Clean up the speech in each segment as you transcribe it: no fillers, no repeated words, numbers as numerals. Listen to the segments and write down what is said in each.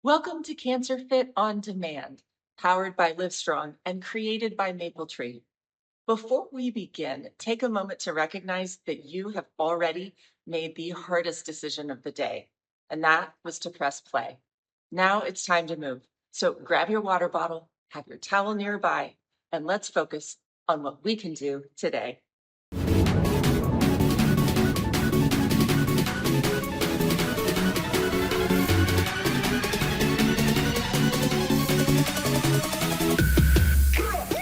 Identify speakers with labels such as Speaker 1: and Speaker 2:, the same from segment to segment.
Speaker 1: Welcome to Cancer Fit on Demand, powered by Livestrong and created by Mapletree. Before we begin, take a moment to recognize that you have already made the hardest decision of the day, and that was to press play. Now it's time to move. So grab your water bottle, have your towel nearby, and let's focus on what we can do today.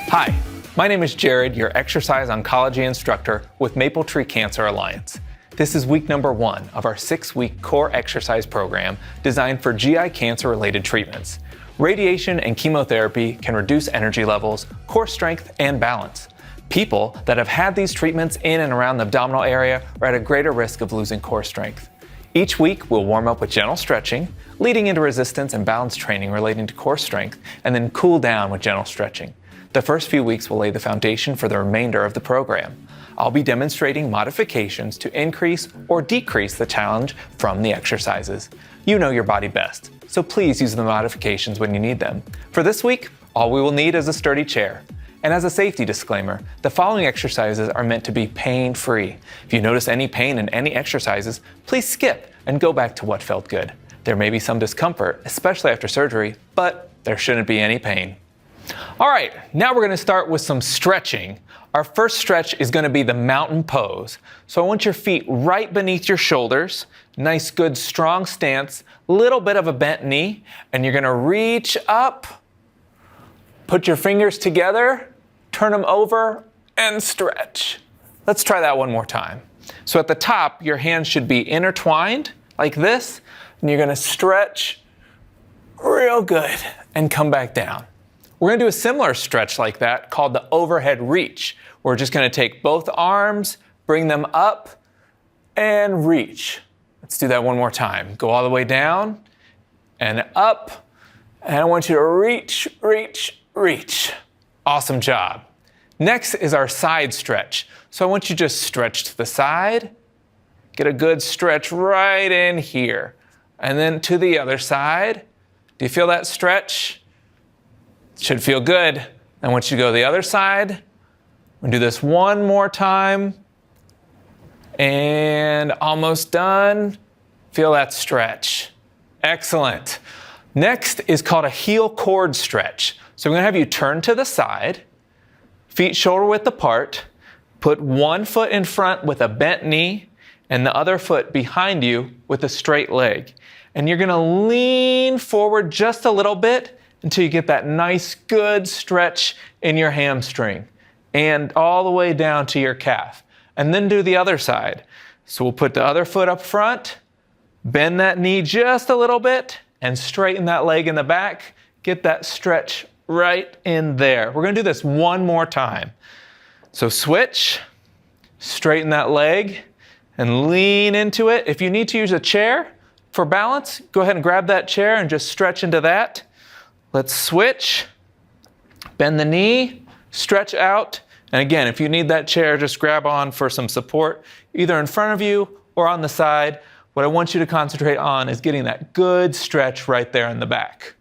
Speaker 2: Hi, my name is Jared, your exercise oncology instructor with Mapletree Cancer Alliance. This is week number 1 of our 6-week core exercise program designed for GI cancer-related treatments. Radiation and chemotherapy can reduce energy levels, core strength, and balance. People that have had these treatments in and around the abdominal area are at a greater risk of losing core strength. Each week, we'll warm up with gentle stretching, leading into resistance and balance training relating to core strength, and then cool down with gentle stretching. The first few weeks will lay the foundation for the remainder of the program. I'll be demonstrating modifications to increase or decrease the challenge from the exercises. You know your body best, so please use the modifications when you need them. For this week, all we will need is a sturdy chair. And as a safety disclaimer, the following exercises are meant to be pain-free. If you notice any pain in any exercises, please skip and go back to what felt good. There may be some discomfort, especially after surgery, but there shouldn't be any pain. All right, now we're going to start with some stretching. Our first stretch is going to be the mountain pose. So I want your feet right beneath your shoulders. Nice, good, strong stance. Little bit of a bent knee. And you're going to reach up, put your fingers together, turn them over, and stretch. Let's try that one more time. So at the top, your hands should be intertwined like this. And you're going to stretch real good and come back down. We're going to do a similar stretch like that called the overhead reach. We're just going to take both arms, bring them up, and reach. Let's do that one more time. Go all the way down and up. And I want you to reach, reach, reach. Awesome job. Next is our side stretch. So I want you to just stretch to the side, get a good stretch right in here. And then to the other side. Do you feel that stretch? Should feel good. I want you to go to the other side. We'll do this one more time. And almost done. Feel that stretch. Excellent. Next is called a heel cord stretch. So we're going to have you turn to the side, feet shoulder width apart, put one foot in front with a bent knee, and the other foot behind you with a straight leg. And you're going to lean forward just a little bit until you get that nice, good stretch in your hamstring and all the way down to your calf. And then do the other side. So we'll put the other foot up front, bend that knee just a little bit, and straighten that leg in the back. Get that stretch right in there. We're going to do this one more time. So switch, straighten that leg, and lean into it. If you need to use a chair for balance, go ahead and grab that chair and just stretch into that. Let's switch, bend the knee, stretch out. And again, if you need that chair, just grab on for some support, either in front of you or on the side. What I want you to concentrate on is getting that good stretch right there in the back.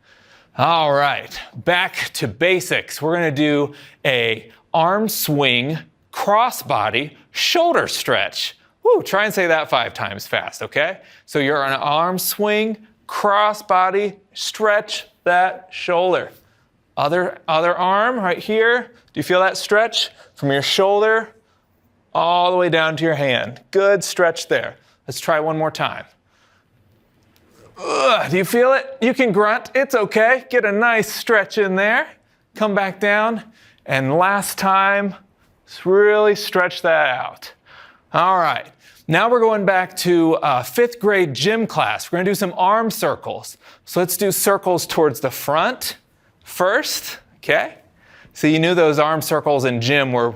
Speaker 2: All right, back to basics. We're going to do a arm swing, crossbody, shoulder stretch. Woo, try and say that 5 times fast, okay? So you're on an arm swing, crossbody, stretch that shoulder. Other arm right here. Do you feel that stretch from your shoulder all the way down to your hand? Good stretch there. Let's try one more time. Do you feel it? You can grunt. It's okay. Get a nice stretch in there. Come back down. And last time, just really stretch that out. All right. Now we're going back to 5th grade gym class. We're going to do some arm circles. So let's do circles towards the front first, okay? So you knew those arm circles in gym were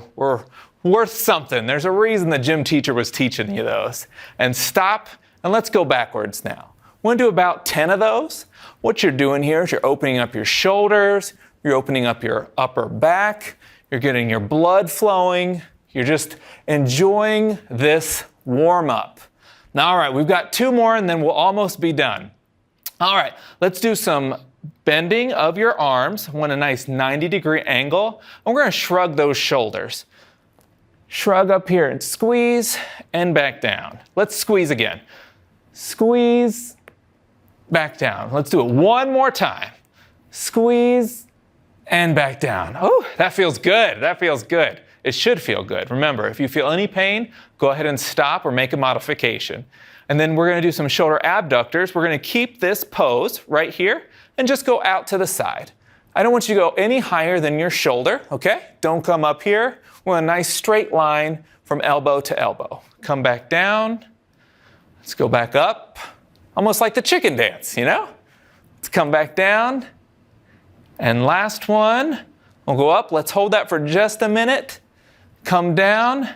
Speaker 2: worth something. There's a reason the gym teacher was teaching you those. And stop, and let's go backwards now. We're going to do about 10 of those. What you're doing here is you're opening up your shoulders, you're opening up your upper back, you're getting your blood flowing, you're just enjoying this warm up. Now, all right, we've got 2 more and then we'll almost be done. All right, let's do some bending of your arms. I want a nice 90-degree angle. And we're going to shrug those shoulders. Shrug up here and squeeze and back down. Let's squeeze again. Squeeze, back down. Let's do it one more time. Squeeze and back down. Oh, that feels good. That feels good. It should feel good. Remember, if you feel any pain, go ahead and stop or make a modification. And then we're going to do some shoulder abductors. We're going to keep this pose right here and just go out to the side. I don't want you to go any higher than your shoulder, okay? Don't come up here. We want a nice straight line from elbow to elbow. Come back down. Let's go back up. Almost like the chicken dance, you know? Let's come back down. And last one. We'll go up. Let's hold that for just a minute. Come down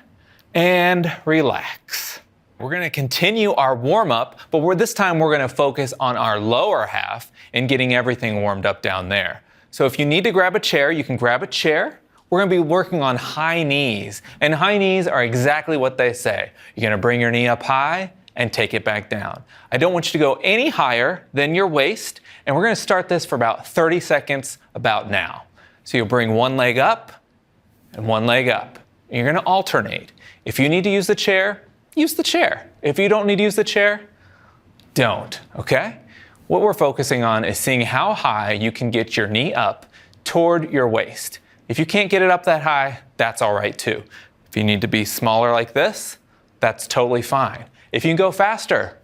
Speaker 2: and relax. We're going to continue our warm-up, but this time we're going to focus on our lower half and getting everything warmed up down there. So if you need to grab a chair, you can grab a chair. We're going to be working on high knees, and high knees are exactly what they say. You're going to bring your knee up high and take it back down. I don't want you to go any higher than your waist, and we're going to start this for about 30 seconds about now. So you'll bring one leg up and one leg up. And you're going to alternate. If you need to use the chair, use the chair. If you don't need to use the chair, don't, okay? What we're focusing on is seeing how high you can get your knee up toward your waist. If you can't get it up that high, that's all right too. If you need to be smaller like this, that's totally fine. If you can go faster,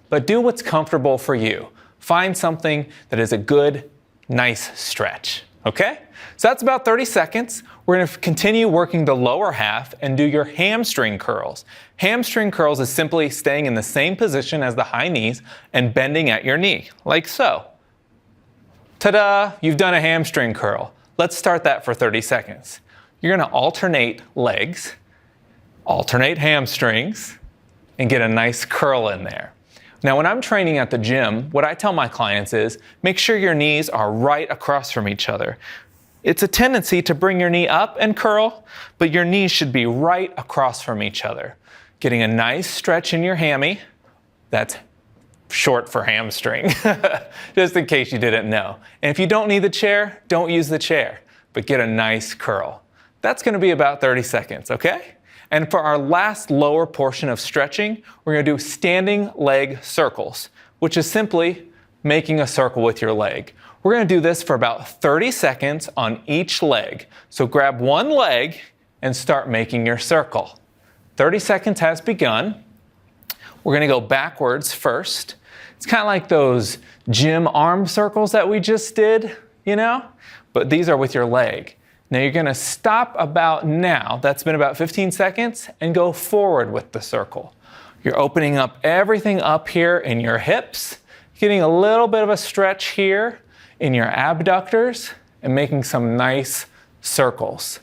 Speaker 2: but do what's comfortable for you. Find something that is a good, nice stretch, okay? So that's about 30 seconds. We're going to continue working the lower half and do your hamstring curls. Hamstring curls is simply staying in the same position as the high knees and bending at your knee, like so. Ta-da! You've done a hamstring curl. Let's start that for 30 seconds. You're going to alternate legs, alternate hamstrings, and get a nice curl in there. Now, when I'm training at the gym, what I tell my clients is make sure your knees are right across from each other. It's a tendency to bring your knee up and curl, but your knees should be right across from each other. Getting a nice stretch in your hammy. That's short for hamstring, just in case you didn't know. And if you don't need the chair, don't use the chair, but get a nice curl. That's going to be about 30 seconds, okay? And for our last lower portion of stretching, we're going to do standing leg circles, which is simply making a circle with your leg. We're going to do this for about 30 seconds on each leg. So grab one leg and start making your circle. 30 seconds has begun. We're going to go backwards first. It's kind of like those gym arm circles that we just did, you know? But these are with your leg. Now you're going to stop about now. That's been about 15 seconds and go forward with the circle. You're opening up everything up here in your hips, getting a little bit of a stretch here in your abductors and making some nice circles.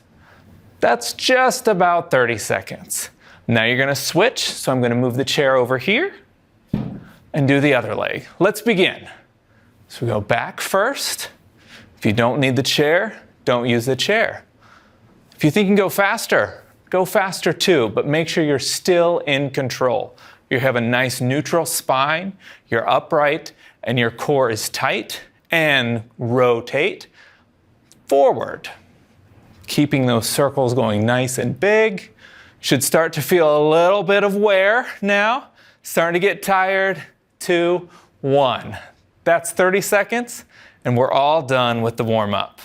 Speaker 2: That's just about 30 seconds. Now you're going to switch, so I'm going to move the chair over here and do the other leg. Let's begin. So we go back first. If you don't need the chair, don't use the chair. If you think you can go faster too, but make sure you're still in control. You have a nice neutral spine, you're upright, and your core is tight, and rotate forward. Keeping those circles going nice and big. Should start to feel a little bit of wear now. Starting to get tired. 2, 1. That's 30 seconds, and we're all done with the warm-up.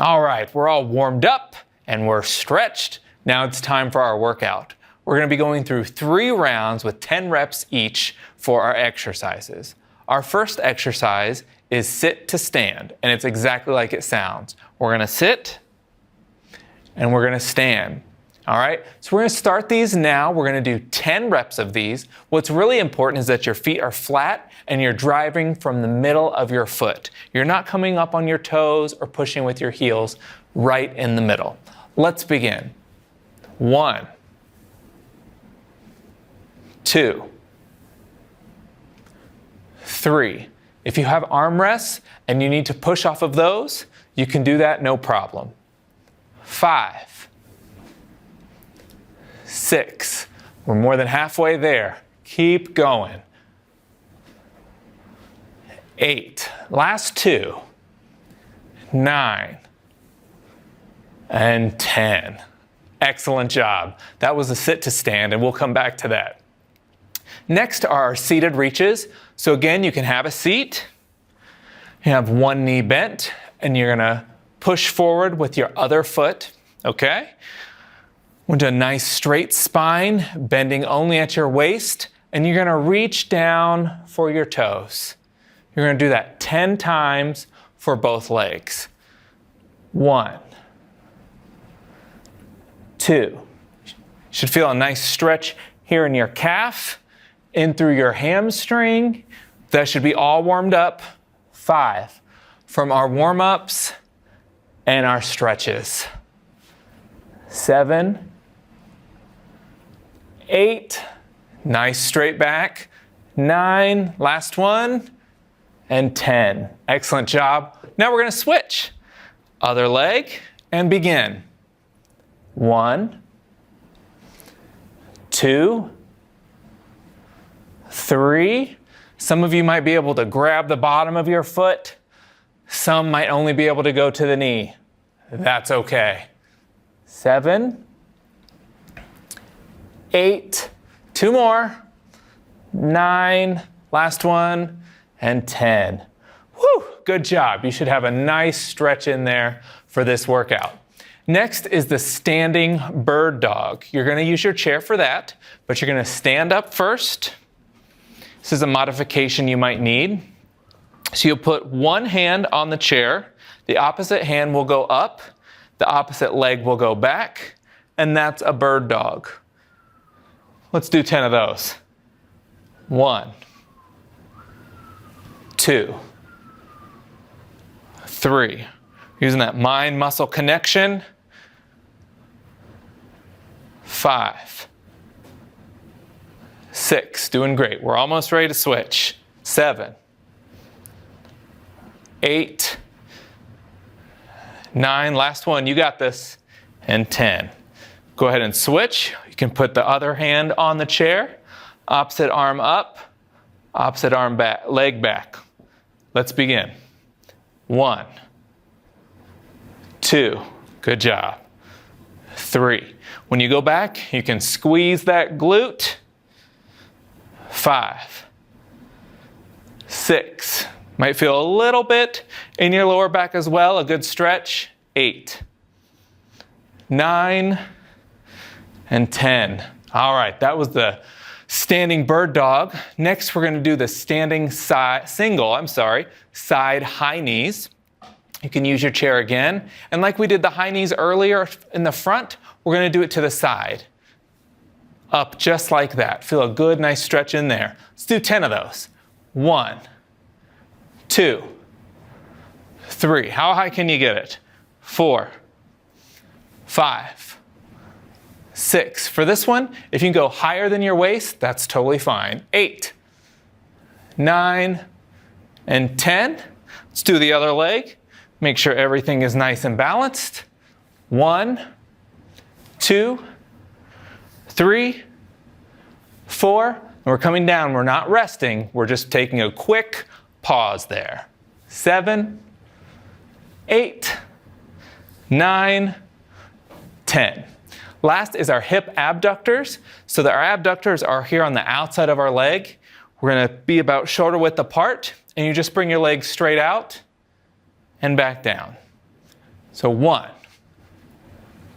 Speaker 2: All right, we're all warmed up and we're stretched. Now it's time for our workout. We're going to be going through 3 rounds with 10 reps each for our exercises. Our first exercise is sit to stand, and it's exactly like it sounds. We're going to sit and we're going to stand. All right, so we're going to start these now. We're going to do 10 reps of these. What's really important is that your feet are flat and you're driving from the middle of your foot. You're not coming up on your toes or pushing with your heels, right in the middle. Let's begin. 1, 2, 3. If you have armrests and you need to push off of those, you can do that, no problem. 5, 6. We're more than halfway there. Keep going. 8. Last 2. 9. And 10. Excellent job. That was a sit to stand, and we'll come back to that. Next are our seated reaches. So again, you can have a seat. You have one knee bent, and you're going to push forward with your other foot, okay? We'll do a nice straight spine, bending only at your waist, and you're going to reach down for your toes. You're going to do that 10 times for both legs. 1, 2. You should feel a nice stretch here in your calf, in through your hamstring. That should be all warmed up. 5. From our warm-ups and our stretches. 7, 8. Nice straight back. 9. Last one. And 10. Excellent job. Now we're going to switch. Other leg and begin. 1, 2, 3. Some of you might be able to grab the bottom of your foot. Some might only be able to go to the knee. That's okay. 7, 8. 2 more. 9. Last one. And 10. Whew, good job. You should have a nice stretch in there for this workout. Next is the standing bird dog. You're going to use your chair for that, but you're going to stand up first. This is a modification you might need. So you'll put one hand on the chair, the opposite hand will go up, the opposite leg will go back, and that's a bird dog. Let's do 10 of those. 1, 2, 3. Using that mind-muscle connection. 5, 6. Doing great. We're almost ready to switch. 7, 8, 9. Last one. You got this. And 10. Go ahead and switch. You can put the other hand on the chair. Opposite arm up. Opposite arm back. Leg back. Let's begin. 1, 2. Good job. 3. When you go back, you can squeeze that glute. 5, 6. Might feel a little bit in your lower back as well. A good stretch. 8, 9, and 10. All right, that was the standing bird dog. Next, we're going to do the standing side high knees. You can use your chair again. And like we did the high knees earlier in the front, we're going to do it to the side. Up just like that. Feel a good, nice stretch in there. Let's do 10 of those. 1, 2, 3. How high can you get it? 4, 5, 6. For this one, if you can go higher than your waist, that's totally fine. 8, 9, and 10. Let's do the other leg. Make sure everything is nice and balanced. 1, 2, 3, 4. And we're coming down. We're not resting. We're just taking a quick pause there. 7, 8, 9, 10. Last is our hip abductors. So that our abductors are here on the outside of our leg. We're going to be about shoulder width apart. And you just bring your legs straight out and back down. So 1,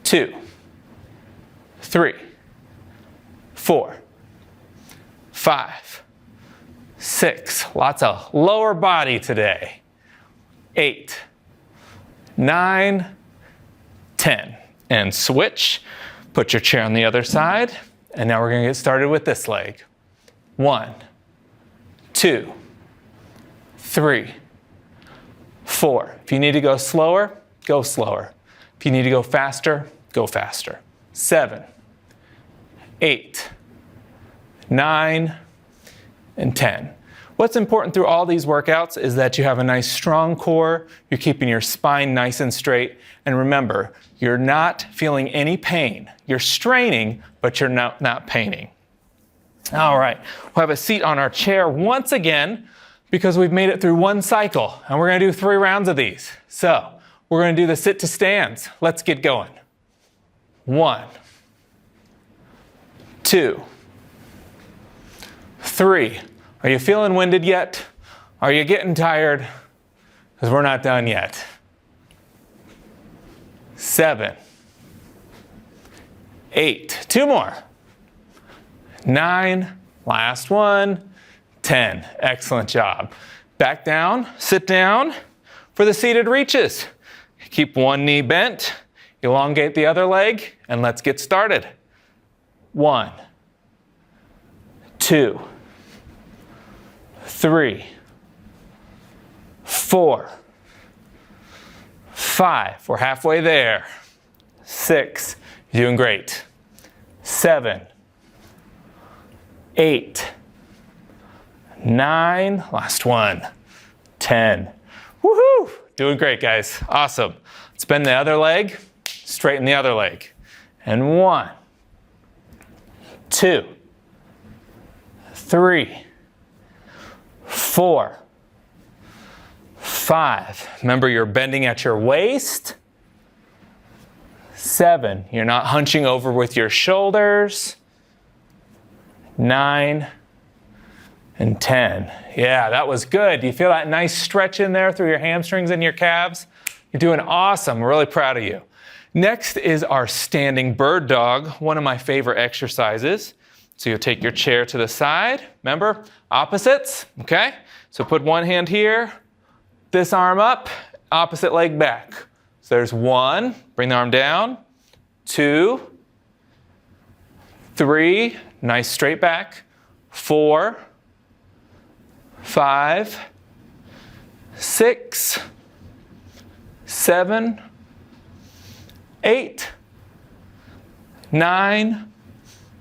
Speaker 2: 2, 3, 4, 5, 6. Lots of lower body today. 8, 9, 10. And switch. Put your chair on the other side. And now we're going to get started with this leg. 1, 2, 3, 4. If you need to go slower, go slower. If you need to go faster, go faster. 7, 8, 9, and 10. What's important through all these workouts is that you have a nice strong core, you're keeping your spine nice and straight, and remember, you're not feeling any pain. You're straining, but you're not paining. All right, we'll have a seat on our chair once again. because we've made it through one cycle and we're going to do 3 rounds of these. So we're going to do the sit to stands. Let's get going. 1, 2, 3. Are you feeling winded yet? Are you getting tired? Because we're not done yet. 7, 8. 2 more. 9. Last one. 10. Excellent job. Back down, sit down for the seated reaches. Keep one knee bent, elongate the other leg, and let's get started. 1, 2, 3, 4, 5. We're halfway there. 6. You're doing great. 7, 8, 9, last one, 10. Woohoo! Doing great, guys. Awesome. Let's bend the other leg, straighten the other leg. And 1, 2, 3, 4, 5. Remember, you're bending at your waist. 7, you're not hunching over with your shoulders. 9, and 10. Yeah, that was good. Do you feel that nice stretch in there through your hamstrings and your calves? You're doing awesome. We're really proud of you. Next is our standing bird dog, one of my favorite exercises. So you'll take your chair to the side. Remember, opposites, okay? So put one hand here, this arm up, opposite leg back. So there's 1, bring the arm down, 2, 3, nice straight back, 4, 5, 6, 7, 8, 9,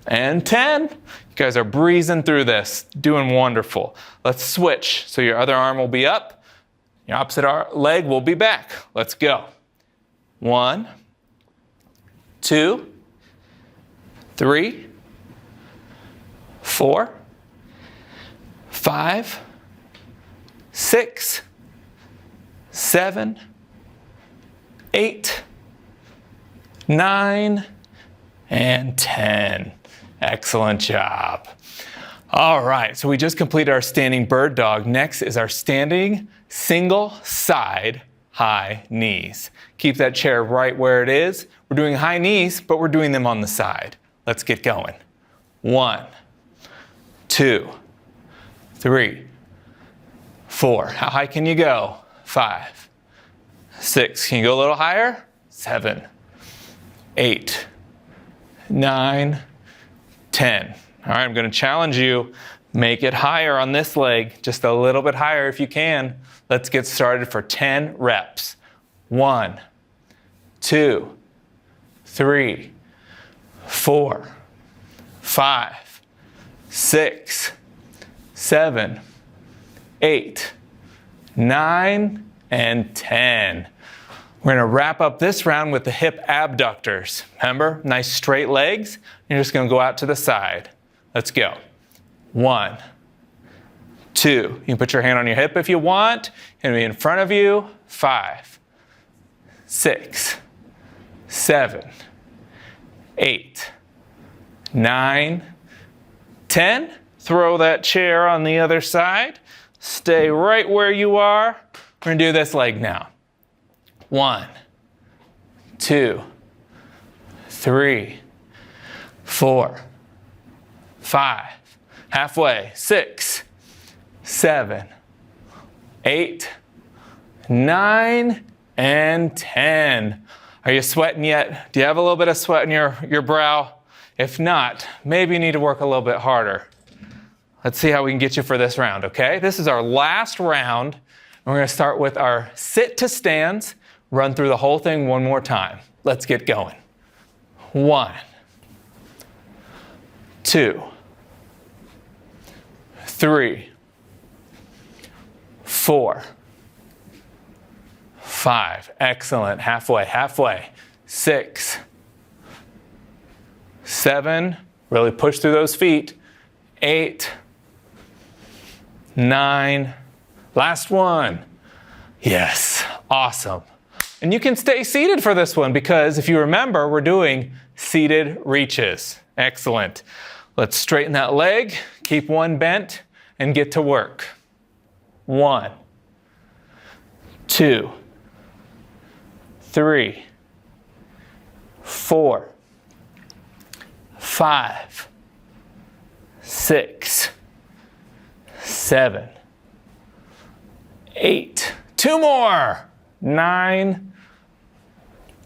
Speaker 2: and 10. You guys are breezing through this, doing wonderful. Let's switch. So your other arm will be up, your opposite leg will be back. Let's go. 1, 2, 3, 4, 5, 6, 7, 8, 9, and 10. Excellent job. All right, so we just completed our standing bird dog. Next is our standing single side high knees. Keep that chair right where it is. We're doing high knees, but we're doing them on the side. Let's get going. 1, 2, 3, 4. How high can you go? 5, 6. Can you go a little higher? 7, 8, 9, 10. All right, I'm going to challenge you. Make it higher on this leg, just a little bit higher if you can. Let's get started for 10 reps. 1, 2, 3, 4, 5, 6, 7, 8, 9, and 10. We're going to wrap up this round with the hip abductors. Remember, nice straight legs. You're just going to go out to the side. Let's go. 1, 2. You can put your hand on your hip if you want. And be in front of you. 5, 6, 7, 8, 9, 10. Throw that chair on the other side. Stay right where you are. We're going to do this leg now. 1, 2, 3, 4, 5. Halfway. 6, 7, 8, 9, and 10. Are you sweating yet? Do you have a little bit of sweat in your brow? If not, maybe you need to work a little bit harder. Let's see how we can get you for this round, okay? This is our last round. And we're going to start with our sit to stands. Run through the whole thing one more time. Let's get going. 1, 2, 3, 4, 5. Excellent. Halfway, halfway. 6, 7. Really push through those feet. 8, 9, Last one. Yes, awesome. And you can stay seated for this one because if you remember, we're doing seated reaches. Excellent. Let's straighten that leg, keep one bent, and get to work. 1, 2, 3, 4, 5, 6, 7, 8. 2 more. 9.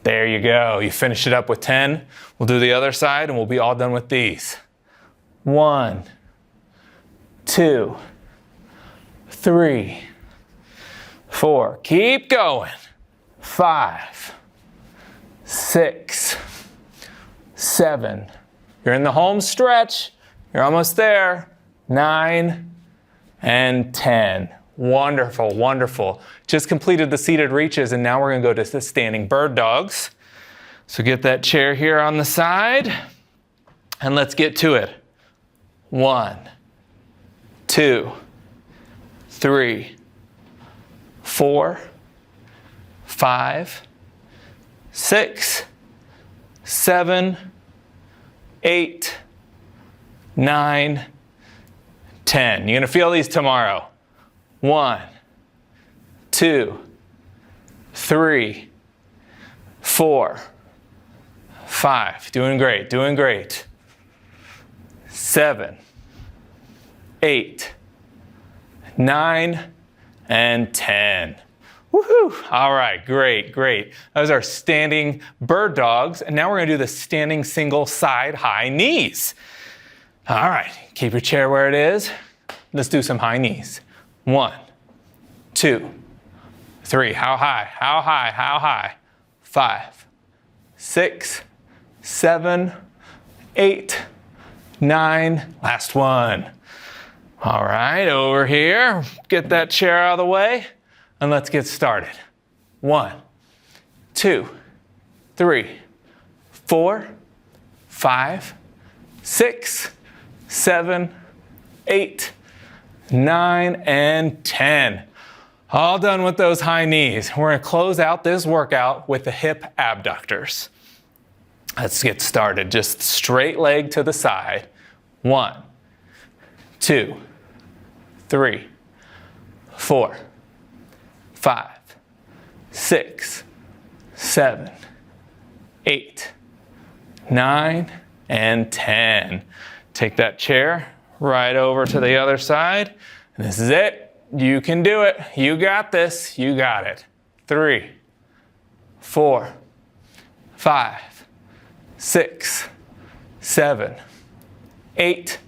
Speaker 2: There you go. You finish it up with 10. We'll do the other side and we'll be all done with these. 1, 2, 3, 4. Keep going. 5, 6, 7. You're in the home stretch. You're almost there. 9 and 10. Wonderful, wonderful. Just completed the seated reaches and now we're going to go to the standing bird dogs. So get that chair here on the side and let's get to it. 1, 2, 3, 4, 5, 6, 7, 8, 9, 10. You're going to feel these tomorrow. 1, 2, 3, 4, 5. Doing great, doing great. 7, 8, 9, and 10. Woohoo! All right, great, great. Those are standing bird dogs. And now we're going to do the standing single side high knees. All right, keep your chair where it is. Let's do some high knees. 1, 2, 3. How high? How high? How high? 5, 6, 7, 8, 9. Last one. All right, over here. Get that chair out of the way and let's get started. 1, 2, 3, 4, 5, 6, 7, 8, 9, and 10. All done with those high knees. We're going to close out this workout with the hip abductors. Let's get started. Just straight leg to the side. 1, 2, 3, 4, 5, 6, 7, 8, 9, and 10. Take that chair right over to the other side. And this is it. You can do it. You got this. You got it. 3, 4, 5, 6, 7, 8,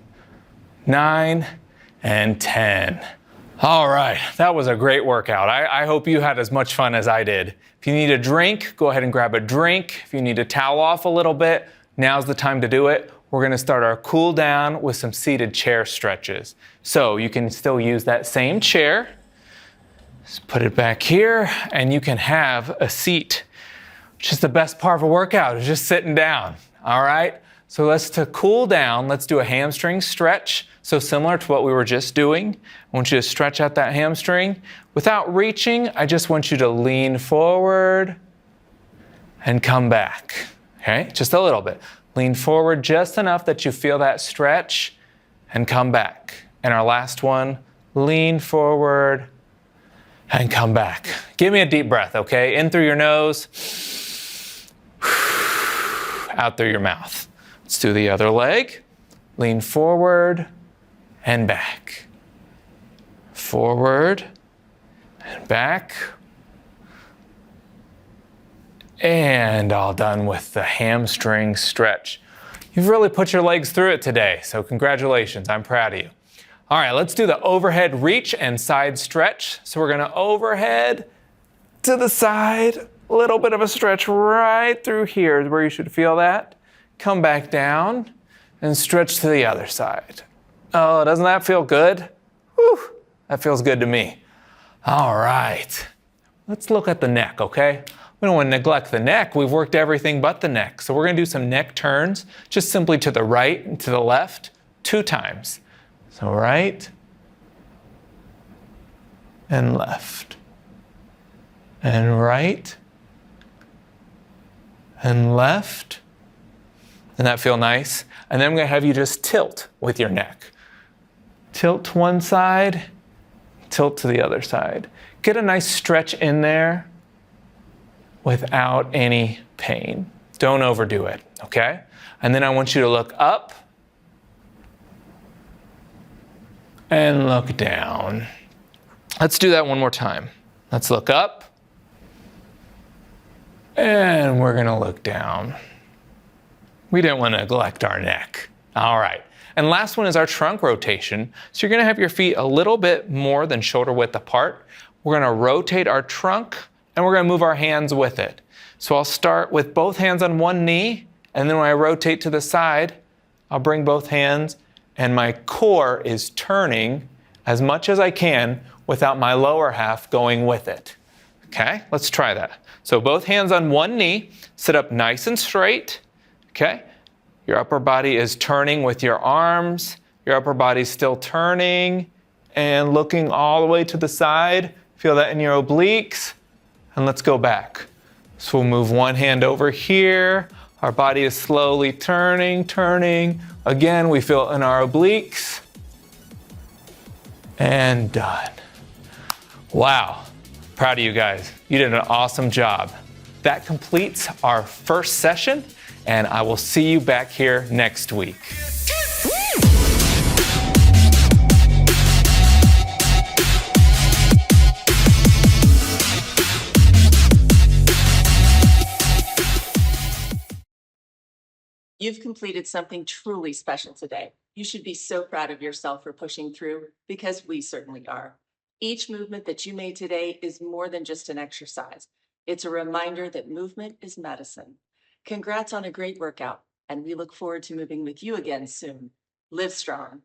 Speaker 2: 9, and 10. All right, that was a great workout. I hope you had as much fun as I did. If you need a drink, go ahead and grab a drink. If you need to towel off a little bit, now's the time to do it. We're going to start our cool down with some seated chair stretches. So you can still use that same chair. Just put it back here and you can have a seat, which is the best part of a workout, is just sitting down. All right, so to cool down, let's do a hamstring stretch. So similar to what we were just doing, I want you to stretch out that hamstring. Without reaching, I just want you to lean forward and come back. Okay, just a little bit. Lean forward just enough that you feel that stretch and come back. And our last one, lean forward and come back. Give me a deep breath, okay? In through your nose, out through your mouth. Let's do the other leg. Lean forward and back. Forward and back. And all done with the hamstring stretch. You've really put your legs through it today, so congratulations, I'm proud of you. All right, let's do the overhead reach and side stretch. So we're gonna overhead to the side, a little bit of a stretch right through here is where you should feel that. Come back down and stretch to the other side. Oh, doesn't that feel good? Whew, that feels good to me. All right, let's look at the neck, okay? We don't want to neglect the neck. We've worked everything but the neck. So we're going to do some neck turns, just simply to the right and to the left 2 times. So right and left and right and left. Doesn't that feel nice? And then I'm going to have you just tilt with your neck. Tilt to one side, tilt to the other side. Get a nice stretch in there without any pain. Don't overdo it, okay? And then I want you to look up and look down. Let's do that one more time. Let's look up and we're gonna look down. We didn't want to neglect our neck. All right. And last one is our trunk rotation. So you're going to have your feet a little bit more than shoulder width apart. We're going to rotate our trunk and we're going to move our hands with it. So I'll start with both hands on one knee, and then when I rotate to the side, I'll bring both hands and my core is turning as much as I can without my lower half going with it. Okay, let's try that. So both hands on one knee, sit up nice and straight. Okay, your upper body is turning with your arms. Your upper body's still turning and looking all the way to the side. Feel that in your obliques. And let's go back. So we'll move one hand over here. Our body is slowly turning. Again, we feel in our obliques. And done. Wow, proud of you guys. You did an awesome job. That completes our first session, and I will see you back here next week.
Speaker 1: You've completed something truly special today. You should be so proud of yourself for pushing through, because we certainly are. Each movement that you made today is more than just an exercise. It's a reminder that movement is medicine. Congrats on a great workout, and we look forward to moving with you again soon. Live strong.